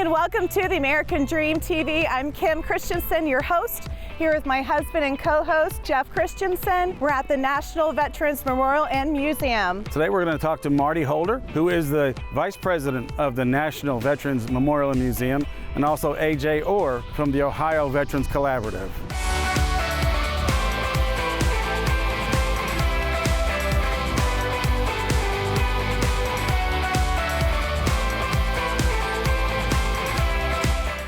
and welcome to the American Dream TV. I'm Kim Christensen, your host, here with my husband and co-host, Jeff Christensen. We're at the National Veterans Memorial and Museum. Today we're going to talk to Marty Holder, who is the Vice President of the National Veterans Memorial and Museum, and also AJ Orr from the Ohio Veterans Collaborative.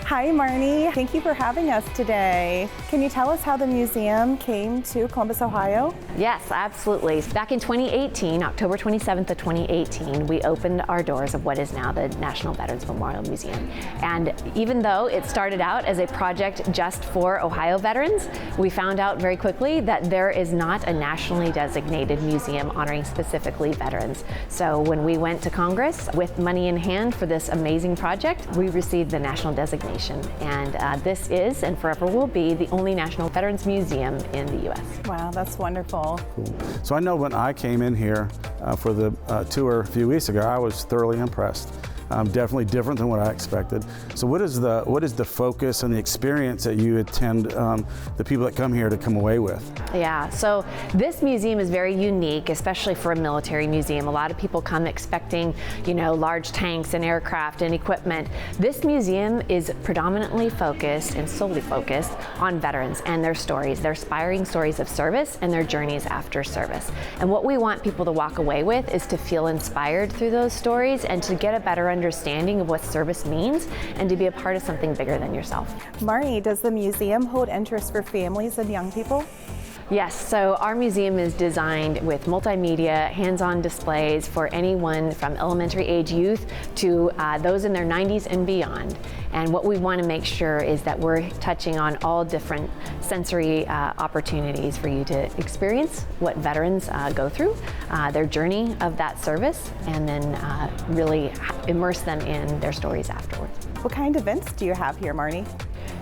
Hi Marnie, thank you for having us today. Can you tell us how the museum came to Columbus, Ohio? Yes, absolutely. Back in 2018, October 27th of 2018, we opened our doors of what is now the National Veterans Memorial Museum. And even though it started out as a project just for Ohio veterans, we found out very quickly that there is not a nationally designated museum honoring specifically veterans. So when we went to Congress with money in hand for this amazing project, we received the national designation. And this is, and forever will be, the only National Veterans Museum in the U.S. Wow, that's wonderful. Cool. So I know when I came in here for the tour a few weeks ago, I was thoroughly impressed. Definitely different than what I expected. So what is the focus and the experience that you intend the people that come here to come away with? Yeah, so this museum is very unique, especially for a military museum. A lot of people come expecting, large tanks and aircraft and equipment. This museum is predominantly focused and solely focused on veterans and their stories, their inspiring stories of service and their journeys after service. And what we want people to walk away with is to feel inspired through those stories and to get a better understanding of what service means and to be a part of something bigger than yourself. Marnie, does the museum hold interest for families and young people? Yes, so our museum is designed with multimedia, hands-on displays for anyone from elementary age youth to those in their 90s and beyond. And what we want to make sure is that we're touching on all different sensory opportunities for you to experience what veterans go through, their journey of that service, and then really immerse them in their stories afterwards. What kind of events do you have here, Marnie?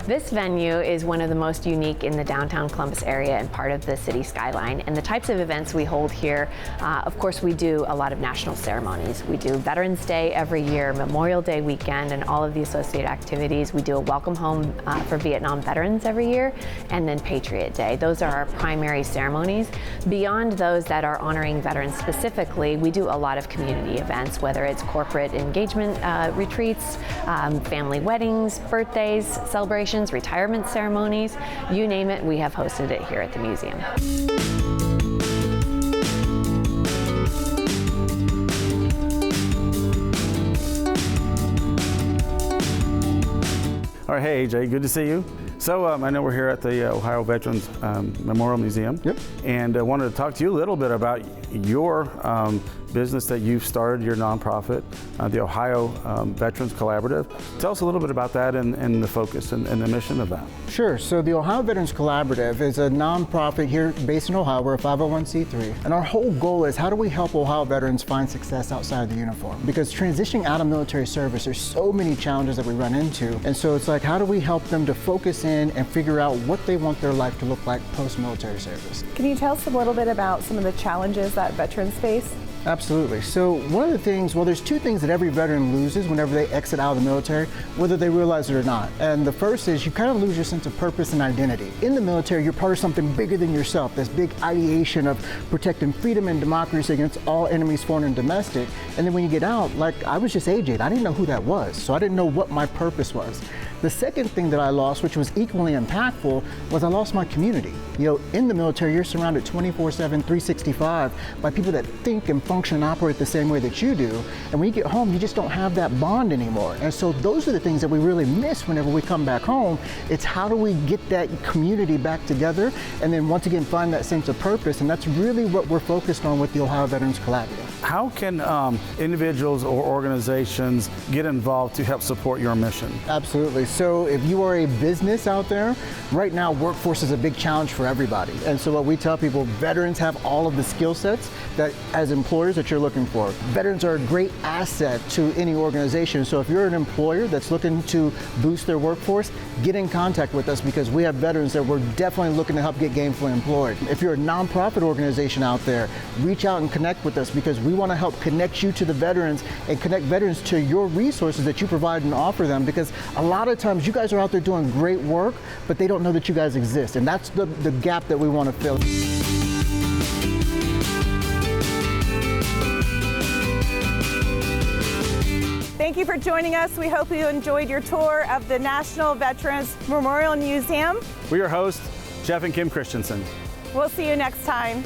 This venue is one of the most unique in the downtown Columbus area and part of the city skyline. And the types of events we hold here, of course, we do a lot of national ceremonies. We do Veterans Day every year, Memorial Day weekend, and all of the associated activities. We do a welcome home for Vietnam veterans every year, and then Patriot Day. Those are our primary ceremonies. Beyond those that are honoring veterans specifically, we do a lot of community events, whether it's corporate engagement retreats, family weddings, birthdays, celebrations, retirement ceremonies, you name it, we have hosted it here at the museum. All right, hey AJ, good to see you. So I know we're here at the Ohio Veterans Memorial Museum. Yep. And I wanted to talk to you a little bit about your business that you've started, your nonprofit, the Ohio Veterans Collaborative. Tell us a little bit about that and the focus and the mission of that. Sure. So the Ohio Veterans Collaborative is a nonprofit here based in Ohio. We're a 501c3. And our whole goal is how do we help Ohio veterans find success outside of the uniform? Because transitioning out of military service, there's so many challenges that we run into. And so it's like, how do we help them to focus in and figure out what they want their life to look like post-military service? Can you tell us a little bit about some of the challenges that veterans face? Absolutely. So one of the things, well, there's two things that every veteran loses whenever they exit out of the military, whether they realize it or not. And the first is you kind of lose your sense of purpose and identity. In the military, you're part of something bigger than yourself, this big ideation of protecting freedom and democracy against all enemies, foreign and domestic. And then when you get out, like I was just AJ, I didn't know who that was. So I didn't know what my purpose was. The second thing that I lost, which was equally impactful, was I lost my community. In the military, you're surrounded 24/7, 365 by people that think and function and operate the same way that you do. And when you get home, you just don't have that bond anymore. And so those are the things that we really miss whenever we come back home. It's how do we get that community back together and then once again find that sense of purpose. And that's really what we're focused on with the Ohio Veterans Collaborative. How can individuals or organizations get involved to help support your mission? Absolutely. So if you are a business out there, right now workforce is a big challenge for everybody. And so what we tell people, veterans have all of the skill sets that as employers that you're looking for. Veterans are a great asset to any organization. So if you're an employer that's looking to boost their workforce, get in contact with us because we have veterans that we're definitely looking to help get gainfully employed. If you're a nonprofit organization out there, reach out and connect with us because we We want to help connect you to the veterans and connect veterans to your resources that you provide and offer them, because a lot of times you guys are out there doing great work, but they don't know that you guys exist. And that's the gap that we want to fill. Thank you for joining us. We hope you enjoyed your tour of the National Veterans Memorial Museum. We're your hosts, Jeff and Kim Christensen. We'll see you next time.